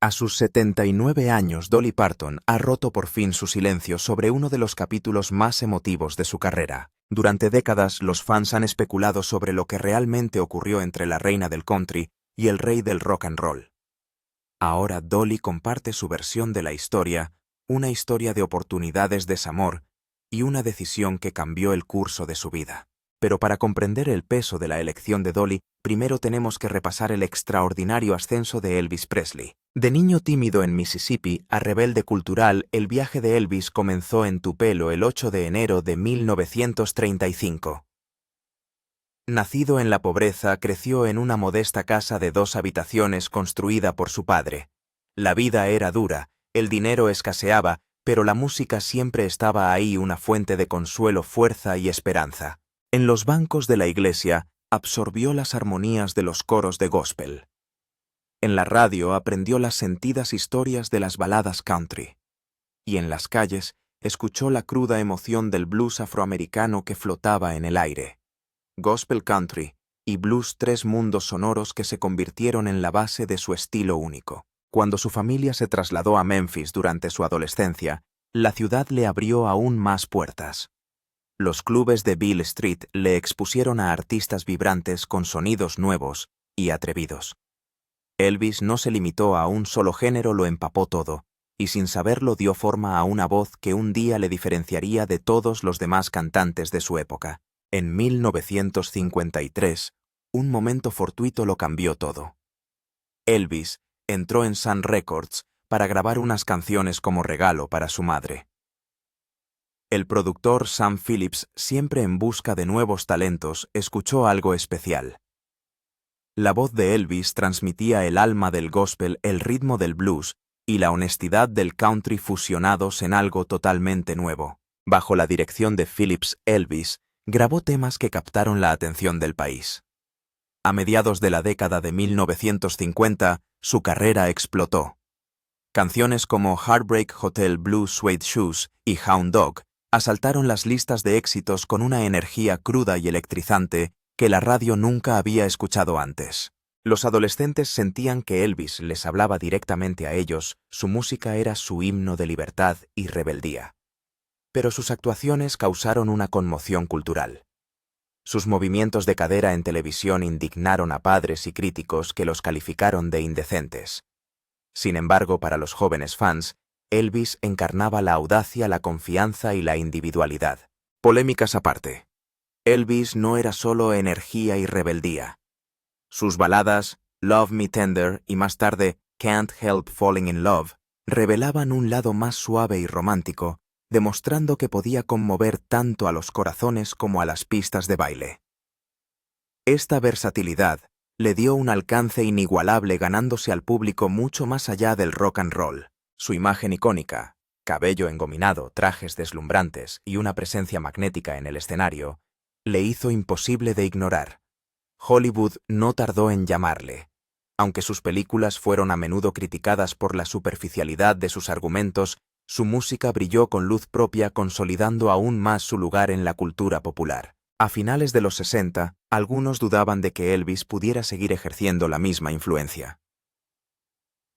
A sus 79 años, Dolly Parton ha roto por fin su silencio sobre uno de los capítulos más emotivos de su carrera. Durante décadas, los fans han especulado sobre lo que realmente ocurrió entre la reina del country y el rey del rock and roll. Ahora Dolly comparte su versión de la historia, una historia de oportunidades, desamor y una decisión que cambió el curso de su vida. Pero para comprender el peso de la elección de Dolly, primero tenemos que repasar el extraordinario ascenso de Elvis Presley. De niño tímido en Mississippi a rebelde cultural, el viaje de Elvis comenzó en Tupelo el 8 de enero de 1935. Nacido en la pobreza, creció en una modesta casa de 2 habitaciones construida por su padre. La vida era dura, el dinero escaseaba, pero la música siempre estaba ahí, una fuente de consuelo, fuerza y esperanza. En los bancos de la iglesia, absorbió las armonías de los coros de gospel. En la radio aprendió las sentidas historias de las baladas country. Y en las calles, escuchó la cruda emoción del blues afroamericano que flotaba en el aire. Gospel country y blues, 3 mundos sonoros que se convirtieron en la base de su estilo único. Cuando su familia se trasladó a Memphis durante su adolescencia, la ciudad le abrió aún más puertas. Los clubes de Beale Street le expusieron a artistas vibrantes con sonidos nuevos y atrevidos. Elvis no se limitó a un solo género, lo empapó todo, y sin saberlo dio forma a una voz que un día le diferenciaría de todos los demás cantantes de su época. En 1953, un momento fortuito lo cambió todo. Elvis entró en Sun Records para grabar unas canciones como regalo para su madre. El productor Sam Phillips, siempre en busca de nuevos talentos, escuchó algo especial. La voz de Elvis transmitía el alma del gospel, el ritmo del blues y la honestidad del country fusionados en algo totalmente nuevo. Bajo la dirección de Phillips, Elvis grabó temas que captaron la atención del país. A mediados de la década de 1950, su carrera explotó. Canciones como Heartbreak Hotel, Blue Suede Shoes y Hound Dog asaltaron las listas de éxitos con una energía cruda y electrizante que la radio nunca había escuchado antes. Los adolescentes sentían que Elvis les hablaba directamente a ellos, su música era su himno de libertad y rebeldía. Pero sus actuaciones causaron una conmoción cultural. Sus movimientos de cadera en televisión indignaron a padres y críticos que los calificaron de indecentes. Sin embargo, para los jóvenes fans, Elvis encarnaba la audacia, la confianza y la individualidad. Polémicas aparte. Elvis no era solo energía y rebeldía. Sus baladas, Love Me Tender y más tarde Can't Help Falling in Love, revelaban un lado más suave y romántico, demostrando que podía conmover tanto a los corazones como a las pistas de baile. Esta versatilidad le dio un alcance inigualable, ganándose al público mucho más allá del rock and roll. Su imagen icónica, cabello engominado, trajes deslumbrantes y una presencia magnética en el escenario, le hizo imposible de ignorar. Hollywood no tardó en llamarle. Aunque sus películas fueron a menudo criticadas por la superficialidad de sus argumentos, su música brilló con luz propia, consolidando aún más su lugar en la cultura popular. A finales de los 60, algunos dudaban de que Elvis pudiera seguir ejerciendo la misma influencia.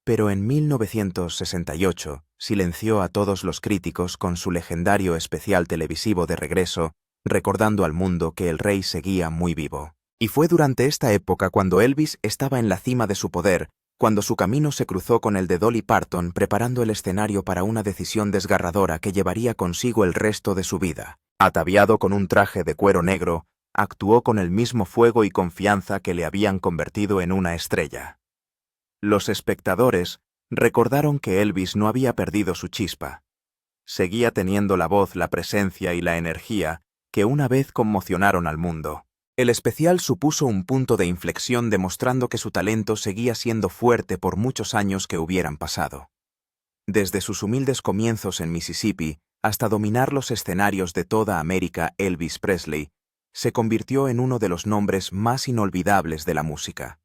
Pero en 1968 silenció a todos los críticos con su legendario especial televisivo de regreso, recordando al mundo que el rey seguía muy vivo. Y fue durante esta época cuando Elvis estaba en la cima de su poder, cuando su camino se cruzó con el de Dolly Parton, preparando el escenario para una decisión desgarradora que llevaría consigo el resto de su vida. Ataviado con un traje de cuero negro, actuó con el mismo fuego y confianza que le habían convertido en una estrella. Los espectadores recordaron que Elvis no había perdido su chispa. Seguía teniendo la voz, la presencia y la energía que una vez conmocionaron al mundo. El especial supuso un punto de inflexión, demostrando que su talento seguía siendo fuerte por muchos años que hubieran pasado. Desde sus humildes comienzos en Mississippi hasta dominar los escenarios de toda América, Elvis Presley se convirtió en uno de los nombres más inolvidables de la música.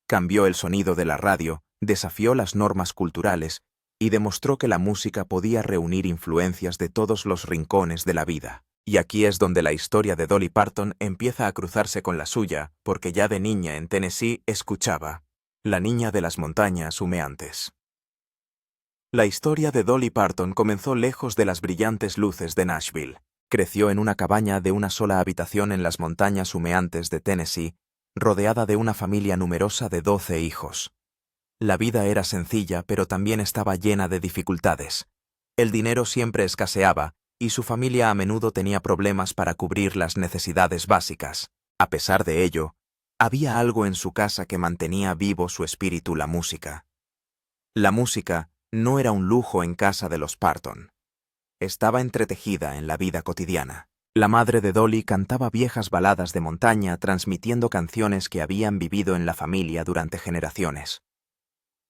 Cambió el sonido de la radio, desafió las normas culturales y demostró que la música podía reunir influencias de todos los rincones de la vida. Y aquí es donde la historia de Dolly Parton empieza a cruzarse con la suya, porque ya de niña en Tennessee escuchaba La niña de las montañas humeantes. La historia de Dolly Parton comenzó lejos de las brillantes luces de Nashville. Creció en una cabaña de una sola habitación en las montañas humeantes de Tennessee, rodeada de una familia numerosa de 12 hijos. La vida era sencilla, pero también estaba llena de dificultades. El dinero siempre escaseaba, y su familia a menudo tenía problemas para cubrir las necesidades básicas. A pesar de ello, había algo en su casa que mantenía vivo su espíritu: la música. La música no era un lujo en casa de los Parton. Estaba entretejida en la vida cotidiana. La madre de Dolly cantaba viejas baladas de montaña, transmitiendo canciones que habían vivido en la familia durante generaciones.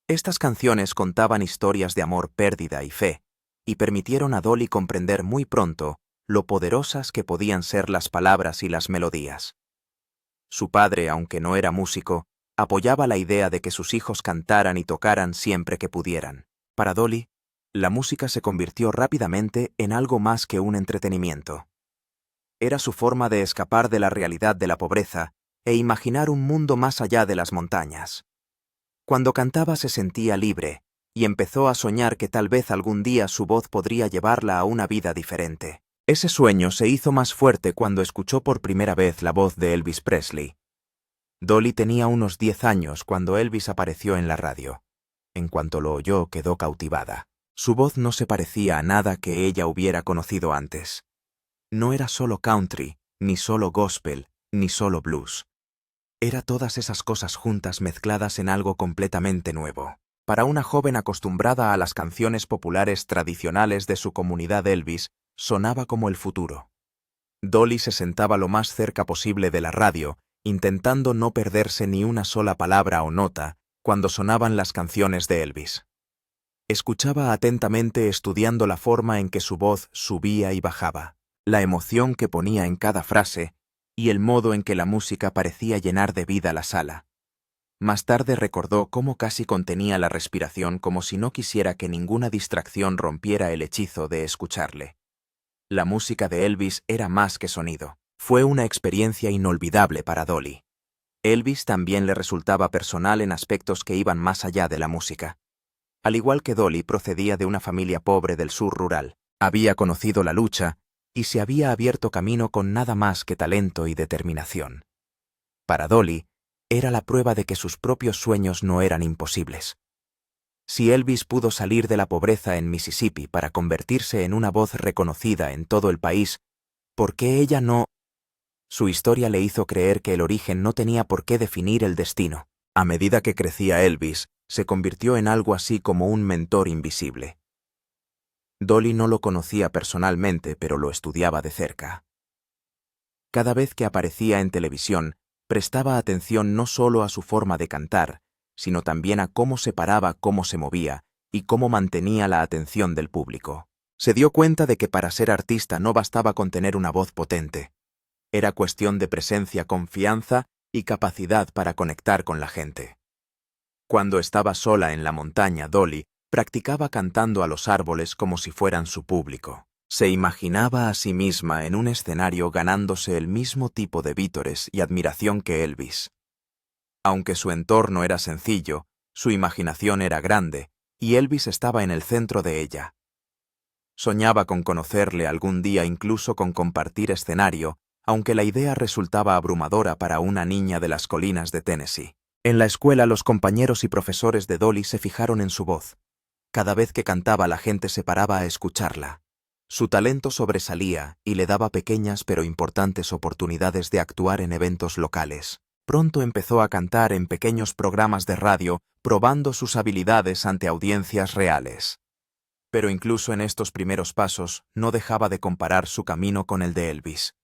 Estas canciones contaban historias de amor, pérdida y fe, y permitieron a Dolly comprender muy pronto lo poderosas que podían ser las palabras y las melodías. Su padre, aunque no era músico, apoyaba la idea de que sus hijos cantaran y tocaran siempre que pudieran. Para Dolly, la música se convirtió rápidamente en algo más que un entretenimiento. Era su forma de escapar de la realidad de la pobreza e imaginar un mundo más allá de las montañas. Cuando cantaba se sentía libre, y empezó a soñar que tal vez algún día su voz podría llevarla a una vida diferente. Ese sueño se hizo más fuerte cuando escuchó por primera vez la voz de Elvis Presley. Dolly tenía unos 10 años cuando Elvis apareció en la radio. En cuanto lo oyó, quedó cautivada. Su voz no se parecía a nada que ella hubiera conocido antes. No era solo country, ni solo gospel, ni solo blues. Era todas esas cosas juntas mezcladas en algo completamente nuevo. Para una joven acostumbrada a las canciones populares tradicionales de su comunidad, Elvis sonaba como el futuro. Dolly se sentaba lo más cerca posible de la radio, intentando no perderse ni una sola palabra o nota cuando sonaban las canciones de Elvis. Escuchaba atentamente, estudiando la forma en que su voz subía y bajaba, la emoción que ponía en cada frase y el modo en que la música parecía llenar de vida la sala. Más tarde recordó cómo casi contenía la respiración, como si no quisiera que ninguna distracción rompiera el hechizo de escucharle. La música de Elvis era más que sonido. Fue una experiencia inolvidable para Dolly. Elvis también le resultaba personal en aspectos que iban más allá de la música. Al igual que Dolly, procedía de una familia pobre del sur rural. Había conocido la lucha y se había abierto camino con nada más que talento y determinación. Para Dolly, era la prueba de que sus propios sueños no eran imposibles. Si Elvis pudo salir de la pobreza en Mississippi para convertirse en una voz reconocida en todo el país, ¿por qué ella no? Su historia le hizo creer que el origen no tenía por qué definir el destino. A medida que crecía, Elvis se convirtió en algo así como un mentor invisible. Dolly no lo conocía personalmente, pero lo estudiaba de cerca. Cada vez que aparecía en televisión, prestaba atención no solo a su forma de cantar, sino también a cómo se paraba, cómo se movía y cómo mantenía la atención del público. Se dio cuenta de que para ser artista no bastaba con tener una voz potente. Era cuestión de presencia, confianza y capacidad para conectar con la gente. Cuando estaba sola en la montaña, Dolly practicaba cantando a los árboles como si fueran su público. Se imaginaba a sí misma en un escenario ganándose el mismo tipo de vítores y admiración que Elvis. Aunque su entorno era sencillo, su imaginación era grande, y Elvis estaba en el centro de ella. Soñaba con conocerle algún día, incluso con compartir escenario, aunque la idea resultaba abrumadora para una niña de las colinas de Tennessee. En la escuela, los compañeros y profesores de Dolly se fijaron en su voz. Cada vez que cantaba, la gente se paraba a escucharla. Su talento sobresalía y le daba pequeñas pero importantes oportunidades de actuar en eventos locales. Pronto empezó a cantar en pequeños programas de radio, probando sus habilidades ante audiencias reales. Pero incluso en estos primeros pasos, no dejaba de comparar su camino con el de Elvis.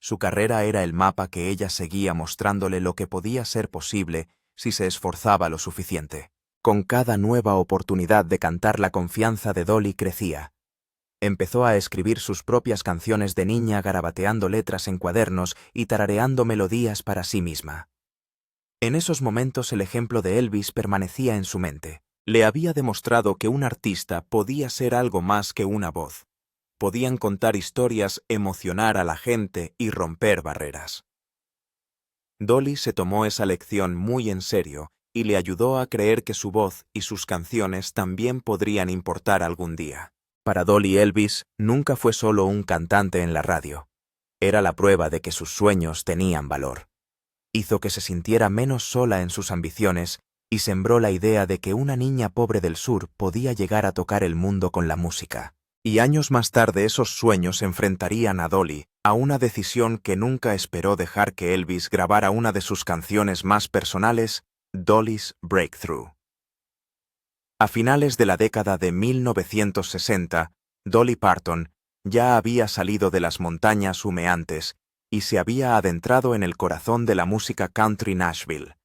Su carrera era el mapa que ella seguía, mostrándole lo que podía ser posible si se esforzaba lo suficiente. Con cada nueva oportunidad de cantar, la confianza de Dolly crecía. Empezó a escribir sus propias canciones de niña, garabateando letras en cuadernos y tarareando melodías para sí misma. En esos momentos el ejemplo de Elvis permanecía en su mente. Le había demostrado que un artista podía ser algo más que una voz. Podían contar historias, emocionar a la gente y romper barreras. Dolly se tomó esa lección muy en serio y le ayudó a creer que su voz y sus canciones también podrían importar algún día. Para Dolly, Elvis nunca fue solo un cantante en la radio. Era la prueba de que sus sueños tenían valor. Hizo que se sintiera menos sola en sus ambiciones y sembró la idea de que una niña pobre del sur podía llegar a tocar el mundo con la música. Y años más tarde esos sueños enfrentarían a Dolly a una decisión que nunca esperó dejar que Elvis grabara una de sus canciones más personales, Dolly's Breakthrough. A finales de la década de 1960, Dolly Parton ya había salido de las montañas humeantes y se había adentrado en el corazón de la música country Nashville.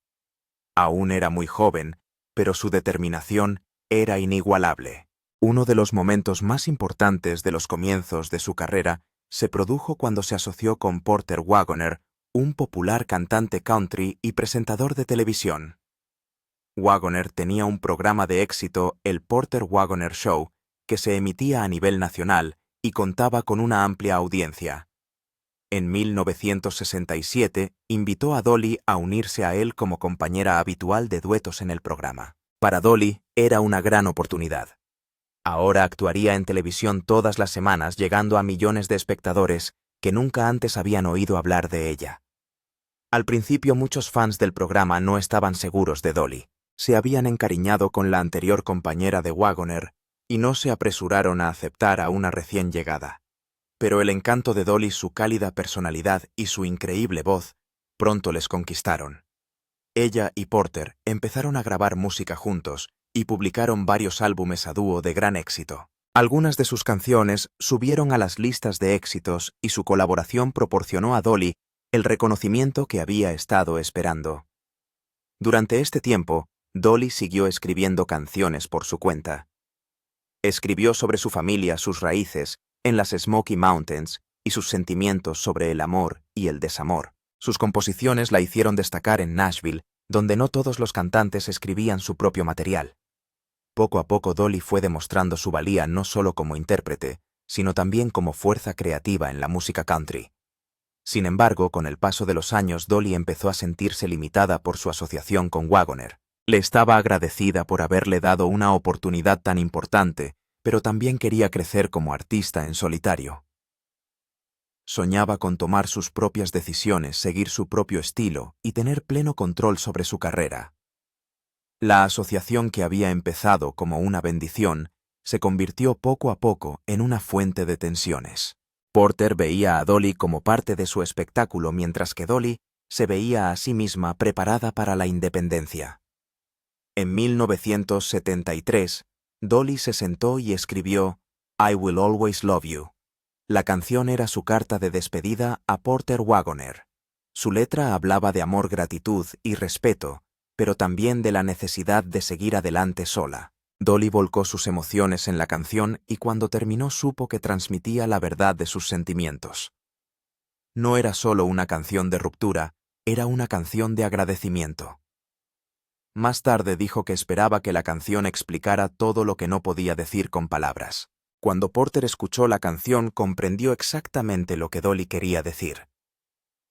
Aún era muy joven, pero su determinación era inigualable. Uno de los momentos más importantes de los comienzos de su carrera se produjo cuando se asoció con Porter Wagoner, un popular cantante country y presentador de televisión. Wagoner tenía un programa de éxito, el Porter Wagoner Show, que se emitía a nivel nacional y contaba con una amplia audiencia. En 1967 invitó a Dolly a unirse a él como compañera habitual de duetos en el programa. Para Dolly era una gran oportunidad. Ahora actuaría en televisión todas las semanas, llegando a millones de espectadores que nunca antes habían oído hablar de ella. Al principio muchos fans del programa no estaban seguros de Dolly. Se habían encariñado con la anterior compañera de Wagoner y no se apresuraron a aceptar a una recién llegada. Pero el encanto de Dolly, su cálida personalidad y su increíble voz pronto les conquistaron. Ella y Porter empezaron a grabar música juntos y publicaron varios álbumes a dúo de gran éxito. Algunas de sus canciones subieron a las listas de éxitos y su colaboración proporcionó a Dolly el reconocimiento que había estado esperando. Durante este tiempo, Dolly siguió escribiendo canciones por su cuenta. Escribió sobre su familia, sus raíces, en las Smoky Mountains, y sus sentimientos sobre el amor y el desamor. Sus composiciones la hicieron destacar en Nashville, donde no todos los cantantes escribían su propio material. Poco a poco Dolly fue demostrando su valía no solo como intérprete, sino también como fuerza creativa en la música country. Sin embargo, con el paso de los años, Dolly empezó a sentirse limitada por su asociación con Wagoner. Le estaba agradecida por haberle dado una oportunidad tan importante, pero también quería crecer como artista en solitario. Soñaba con tomar sus propias decisiones, seguir su propio estilo y tener pleno control sobre su carrera. La asociación, que había empezado como una bendición, se convirtió poco a poco en una fuente de tensiones. Porter veía a Dolly como parte de su espectáculo, mientras que Dolly se veía a sí misma preparada para la independencia. En 1973, Dolly se sentó y escribió I Will Always Love You. La canción era su carta de despedida a Porter Wagoner. Su letra hablaba de amor, gratitud y respeto, pero también de la necesidad de seguir adelante sola. Dolly volcó sus emociones en la canción y cuando terminó supo que transmitía la verdad de sus sentimientos. No era solo una canción de ruptura, era una canción de agradecimiento. Más tarde dijo que esperaba que la canción explicara todo lo que no podía decir con palabras. Cuando Porter escuchó la canción, comprendió exactamente lo que Dolly quería decir.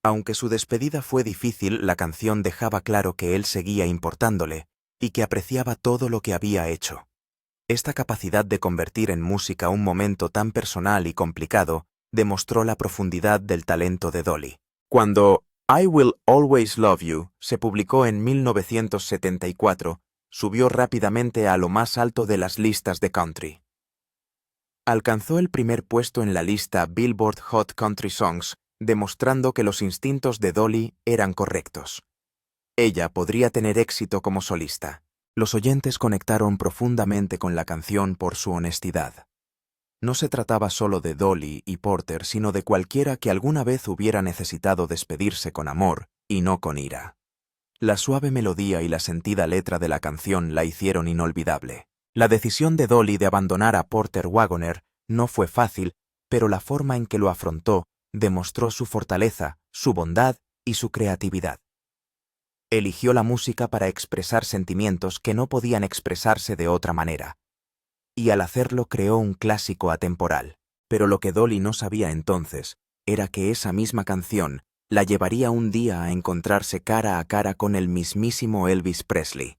Aunque su despedida fue difícil, la canción dejaba claro que él seguía importándole y que apreciaba todo lo que había hecho. Esta capacidad de convertir en música un momento tan personal y complicado demostró la profundidad del talento de Dolly. Cuando I Will Always Love You se publicó en 1974, subió rápidamente a lo más alto de las listas de country. Alcanzó el primer puesto en la lista Billboard Hot Country Songs, demostrando que los instintos de Dolly eran correctos. Ella podría tener éxito como solista. Los oyentes conectaron profundamente con la canción por su honestidad. No se trataba solo de Dolly y Porter, sino de cualquiera que alguna vez hubiera necesitado despedirse con amor y no con ira. La suave melodía y la sentida letra de la canción la hicieron inolvidable. La decisión de Dolly de abandonar a Porter Wagoner no fue fácil, pero la forma en que lo afrontó demostró su fortaleza, su bondad y su creatividad. Eligió la música para expresar sentimientos que no podían expresarse de otra manera. Y al hacerlo creó un clásico atemporal. Pero lo que Dolly no sabía entonces era que esa misma canción la llevaría un día a encontrarse cara a cara con el mismísimo Elvis Presley.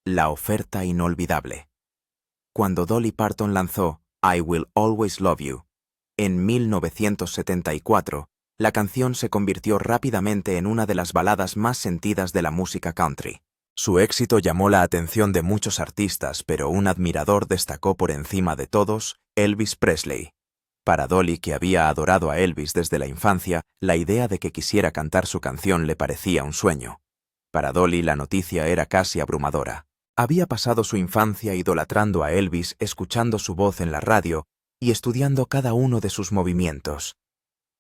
La oferta inolvidable. Cuando Dolly Parton lanzó I Will Always Love You, en 1974, la canción se convirtió rápidamente en una de las baladas más sentidas de la música country. Su éxito llamó la atención de muchos artistas, pero un admirador destacó por encima de todos, Elvis Presley. Para Dolly, que había adorado a Elvis desde la infancia, la idea de que quisiera cantar su canción le parecía un sueño. Para Dolly, la noticia era casi abrumadora. Había pasado su infancia idolatrando a Elvis, escuchando su voz en la radio y estudiando cada uno de sus movimientos.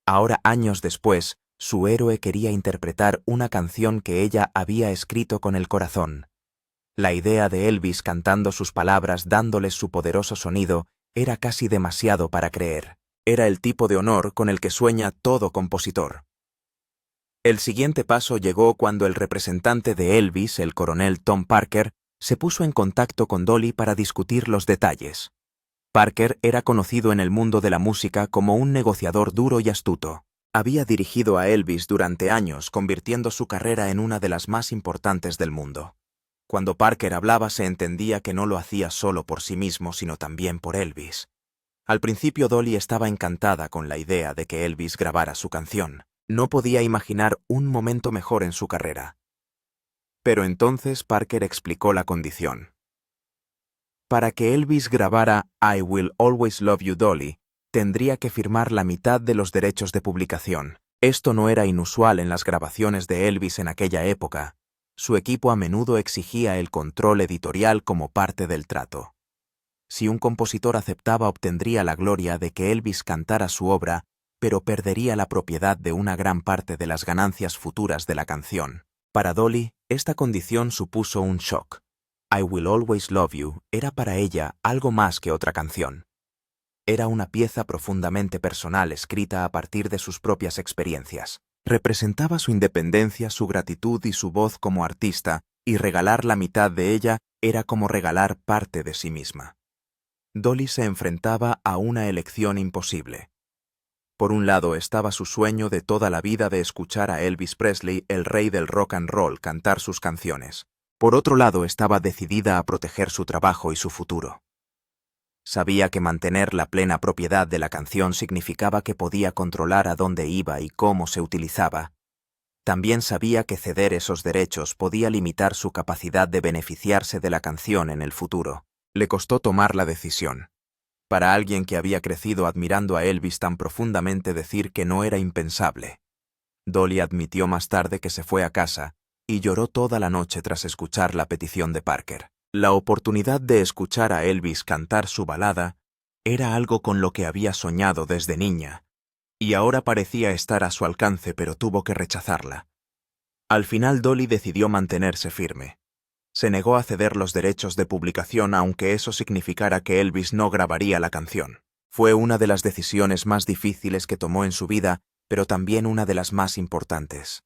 Ahora, años después, su héroe quería interpretar una canción que ella había escrito con el corazón. La idea de Elvis cantando sus palabras, dándoles su poderoso sonido, era casi demasiado para creer. Era el tipo de honor con el que sueña todo compositor. El siguiente paso llegó cuando el representante de Elvis, el coronel Tom Parker, se puso en contacto con Dolly para discutir los detalles. Parker era conocido en el mundo de la música como un negociador duro y astuto. Había dirigido a Elvis durante años, convirtiendo su carrera en una de las más importantes del mundo. Cuando Parker hablaba se entendía que no lo hacía solo por sí mismo, sino también por Elvis. Al principio Dolly estaba encantada con la idea de que Elvis grabara su canción. No podía imaginar un momento mejor en su carrera. Pero entonces Parker explicó la condición. Para que Elvis grabara I Will Always Love You, Dolly, tendría que firmar la mitad de los derechos de publicación. Esto no era inusual en las grabaciones de Elvis en aquella época. Su equipo a menudo exigía el control editorial como parte del trato. Si un compositor aceptaba, obtendría la gloria de que Elvis cantara su obra, pero perdería la propiedad de una gran parte de las ganancias futuras de la canción. Para Dolly, esta condición supuso un shock. I Will Always Love You era para ella algo más que otra canción. Era una pieza profundamente personal escrita a partir de sus propias experiencias. Representaba su independencia, su gratitud y su voz como artista, y regalar la mitad de ella era como regalar parte de sí misma. Dolly se enfrentaba a una elección imposible. Por un lado estaba su sueño de toda la vida de escuchar a Elvis Presley, el rey del rock and roll, cantar sus canciones. Por otro lado estaba decidida a proteger su trabajo y su futuro. Sabía que mantener la plena propiedad de la canción significaba que podía controlar a dónde iba y cómo se utilizaba. También sabía que ceder esos derechos podía limitar su capacidad de beneficiarse de la canción en el futuro. Le costó tomar la decisión. Para alguien que había crecido admirando a Elvis tan profundamente, decir que no era impensable. Dolly admitió más tarde que se fue a casa y lloró toda la noche tras escuchar la petición de Parker. La oportunidad de escuchar a Elvis cantar su balada era algo con lo que había soñado desde niña, y ahora parecía estar a su alcance, pero tuvo que rechazarla. Al final Dolly decidió mantenerse firme. Se negó a ceder los derechos de publicación, aunque eso significara que Elvis no grabaría la canción. Fue una de las decisiones más difíciles que tomó en su vida, pero también una de las más importantes.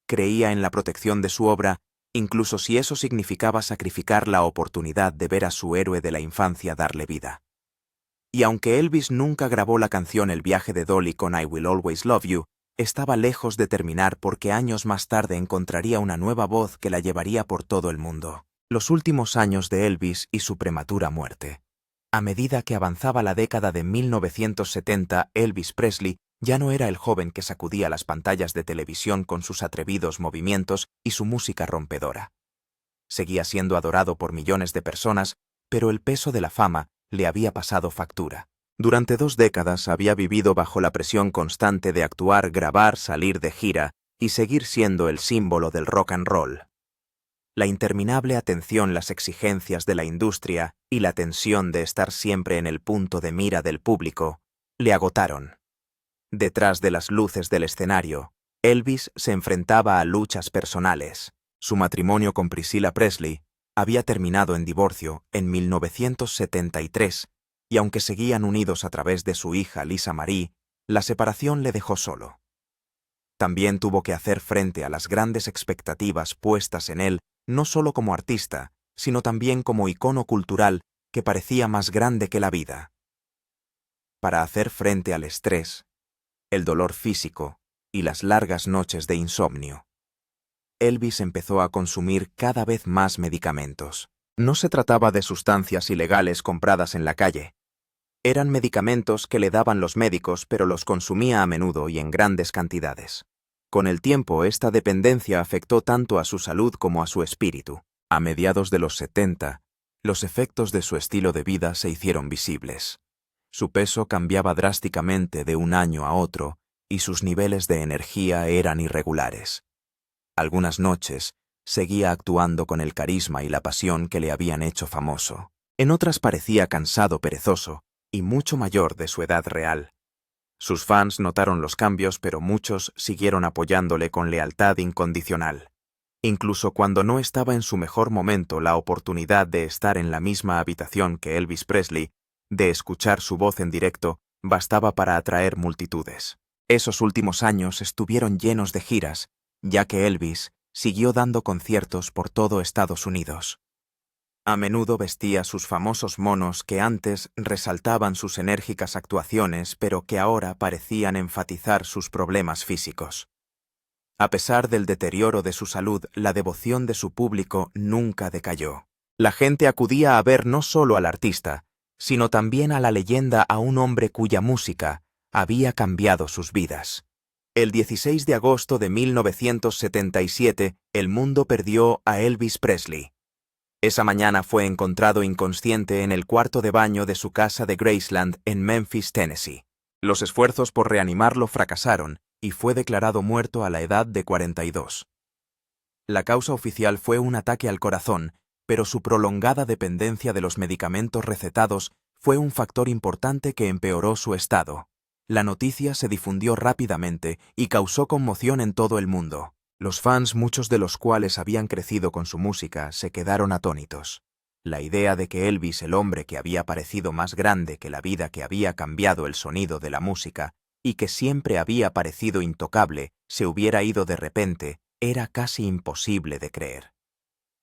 Creía en la protección de su obra, incluso si eso significaba sacrificar la oportunidad de ver a su héroe de la infancia darle vida. Y aunque Elvis nunca grabó la canción, el viaje de Dolly con I Will Always Love You estaba lejos de terminar, porque años más tarde encontraría una nueva voz que la llevaría por todo el mundo. Los últimos años de Elvis y su prematura muerte. A medida que avanzaba la década de 1970, Elvis Presley ya no era el joven que sacudía las pantallas de televisión con sus atrevidos movimientos y su música rompedora. Seguía siendo adorado por millones de personas, pero el peso de la fama le había pasado factura. Durante 2 décadas había vivido bajo la presión constante de actuar, grabar, salir de gira y seguir siendo el símbolo del rock and roll. La interminable atención, las exigencias de la industria y la tensión de estar siempre en el punto de mira del público le agotaron. Detrás de las luces del escenario, Elvis se enfrentaba a luchas personales. Su matrimonio con Priscilla Presley había terminado en divorcio en 1973, y aunque seguían unidos a través de su hija Lisa Marie, la separación le dejó solo. También tuvo que hacer frente a las grandes expectativas puestas en él, no solo como artista, sino también como icono cultural que parecía más grande que la vida. Para hacer frente al estrés, el dolor físico y las largas noches de insomnio. Elvis empezó a consumir cada vez más medicamentos. No se trataba de sustancias ilegales compradas en la calle. Eran medicamentos que le daban los médicos, pero los consumía a menudo y en grandes cantidades. Con el tiempo, esta dependencia afectó tanto a su salud como a su espíritu. A mediados de los 70, los efectos de su estilo de vida se hicieron visibles. Su peso cambiaba drásticamente de un año a otro y sus niveles de energía eran irregulares. Algunas noches, seguía actuando con el carisma y la pasión que le habían hecho famoso. En otras parecía cansado, perezoso y mucho mayor de su edad real. Sus fans notaron los cambios, pero muchos siguieron apoyándole con lealtad incondicional. Incluso cuando no estaba en su mejor momento, la oportunidad de estar en la misma habitación que Elvis Presley, de escuchar su voz en directo, bastaba para atraer multitudes. Esos últimos años estuvieron llenos de giras, ya que Elvis siguió dando conciertos por todo Estados Unidos. A menudo vestía sus famosos monos que antes resaltaban sus enérgicas actuaciones, pero que ahora parecían enfatizar sus problemas físicos. A pesar del deterioro de su salud, la devoción de su público nunca decayó. La gente acudía a ver no solo al artista, sino también a la leyenda, a un hombre cuya música había cambiado sus vidas. El 16 de agosto de 1977, el mundo perdió a Elvis Presley. Esa mañana fue encontrado inconsciente en el cuarto de baño de su casa de Graceland, en Memphis, Tennessee. Los esfuerzos por reanimarlo fracasaron y fue declarado muerto a la edad de 42. La causa oficial fue un ataque al corazón, pero su prolongada dependencia de los medicamentos recetados fue un factor importante que empeoró su estado. La noticia se difundió rápidamente y causó conmoción en todo el mundo. Los fans, muchos de los cuales habían crecido con su música, se quedaron atónitos. La idea de que Elvis, el hombre que había parecido más grande que la vida, que había cambiado el sonido de la música y que siempre había parecido intocable, se hubiera ido de repente, era casi imposible de creer.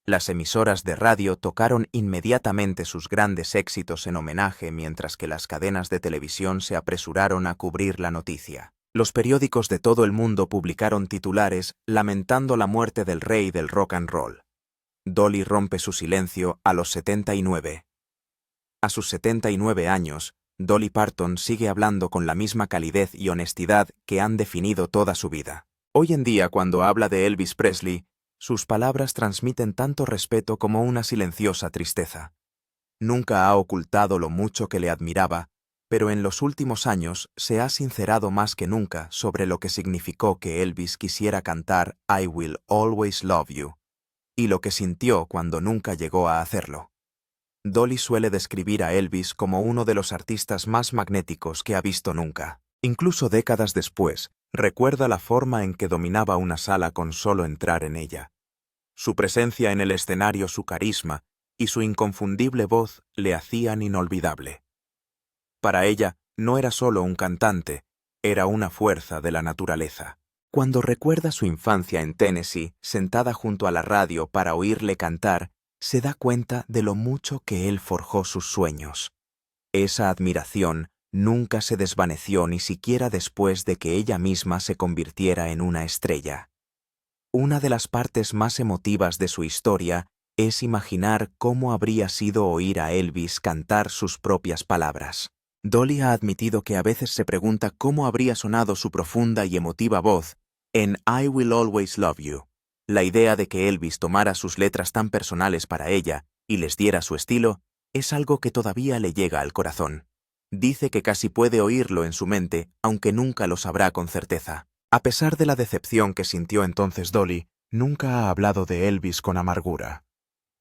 Las emisoras de radio tocaron inmediatamente sus grandes éxitos en homenaje, mientras que las cadenas de televisión se apresuraron a cubrir la noticia. Los periódicos de todo el mundo publicaron titulares lamentando la muerte del rey del rock and roll. Dolly rompe su silencio a los 79. A sus 79 años, Dolly Parton sigue hablando con la misma calidez y honestidad que han definido toda su vida. Hoy en día, cuando habla de Elvis Presley, sus palabras transmiten tanto respeto como una silenciosa tristeza. Nunca ha ocultado lo mucho que le admiraba, pero en los últimos años se ha sincerado más que nunca sobre lo que significó que Elvis quisiera cantar I Will Always Love You, y lo que sintió cuando nunca llegó a hacerlo. Dolly suele describir a Elvis como uno de los artistas más magnéticos que ha visto nunca. Incluso décadas después, recuerda la forma en que dominaba una sala con solo entrar en ella. Su presencia en el escenario, su carisma y su inconfundible voz le hacían inolvidable. Para ella, no era solo un cantante, era una fuerza de la naturaleza. Cuando recuerda su infancia en Tennessee, sentada junto a la radio para oírle cantar, se da cuenta de lo mucho que él forjó sus sueños. Esa admiración nunca se desvaneció ni siquiera después de que ella misma se convirtiera en una estrella. Una de las partes más emotivas de su historia es imaginar cómo habría sido oír a Elvis cantar sus propias palabras. Dolly ha admitido que a veces se pregunta cómo habría sonado su profunda y emotiva voz en I Will Always Love You. La idea de que Elvis tomara sus letras tan personales para ella y les diera su estilo es algo que todavía le llega al corazón. Dice que casi puede oírlo en su mente, aunque nunca lo sabrá con certeza. A pesar de la decepción que sintió entonces Dolly, nunca ha hablado de Elvis con amargura.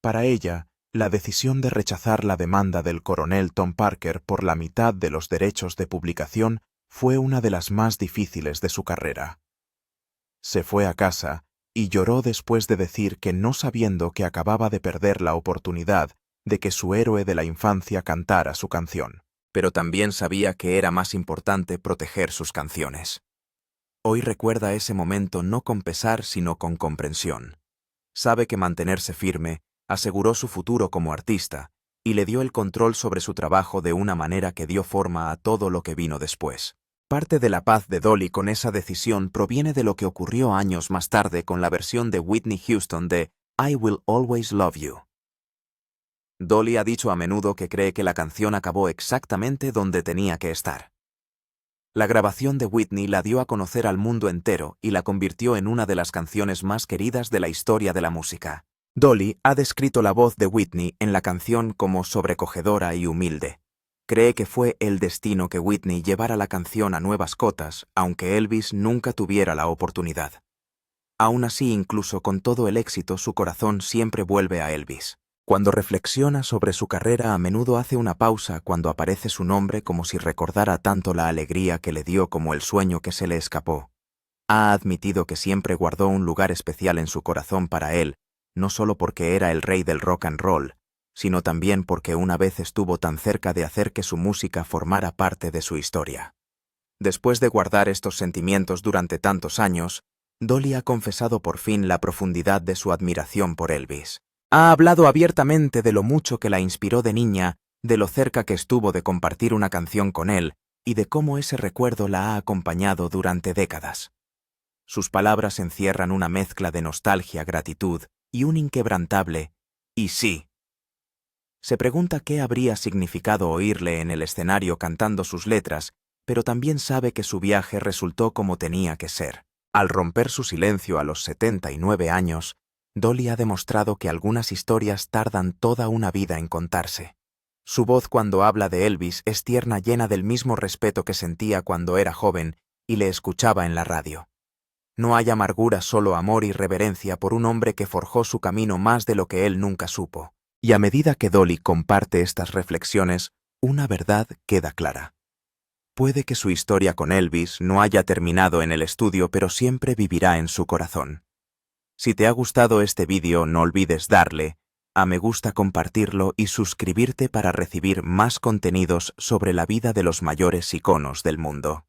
Para ella, la decisión de rechazar la demanda del coronel Tom Parker por la mitad de los derechos de publicación fue una de las más difíciles de su carrera. Se fue a casa y lloró después de decir que no, sabiendo que acababa de perder la oportunidad de que su héroe de la infancia cantara su canción. Pero también sabía que era más importante proteger sus canciones. Hoy recuerda ese momento no con pesar sino con comprensión. Sabe que mantenerse firme aseguró su futuro como artista y le dio el control sobre su trabajo de una manera que dio forma a todo lo que vino después. Parte de la paz de Dolly con esa decisión proviene de lo que ocurrió años más tarde con la versión de Whitney Houston de I Will Always Love You. Dolly ha dicho a menudo que cree que la canción acabó exactamente donde tenía que estar. La grabación de Whitney la dio a conocer al mundo entero y la convirtió en una de las canciones más queridas de la historia de la música. Dolly ha descrito la voz de Whitney en la canción como sobrecogedora y humilde. Cree que fue el destino que Whitney llevara la canción a nuevas cotas, aunque Elvis nunca tuviera la oportunidad. Aún así, incluso con todo el éxito, su corazón siempre vuelve a Elvis. Cuando reflexiona sobre su carrera, a menudo hace una pausa cuando aparece su nombre como si recordara tanto la alegría que le dio como el sueño que se le escapó. Ha admitido que siempre guardó un lugar especial en su corazón para él, no solo porque era el rey del rock and roll, sino también porque una vez estuvo tan cerca de hacer que su música formara parte de su historia. Después de guardar estos sentimientos durante tantos años, Dolly ha confesado por fin la profundidad de su admiración por Elvis. Ha hablado abiertamente de lo mucho que la inspiró de niña, de lo cerca que estuvo de compartir una canción con él y de cómo ese recuerdo la ha acompañado durante décadas. Sus palabras encierran una mezcla de nostalgia, gratitud y un inquebrantable «y sí». Se pregunta qué habría significado oírle en el escenario cantando sus letras, pero también sabe que su viaje resultó como tenía que ser. Al romper su silencio a los 79 años, Dolly ha demostrado que algunas historias tardan toda una vida en contarse. Su voz cuando habla de Elvis es tierna, llena del mismo respeto que sentía cuando era joven y le escuchaba en la radio. No hay amargura, solo amor y reverencia por un hombre que forjó su camino más de lo que él nunca supo. Y a medida que Dolly comparte estas reflexiones, una verdad queda clara. Puede que su historia con Elvis no haya terminado en el estudio, pero siempre vivirá en su corazón. Si te ha gustado este vídeo, no olvides darle a me gusta, compartirlo y suscribirte para recibir más contenidos sobre la vida de los mayores iconos del mundo.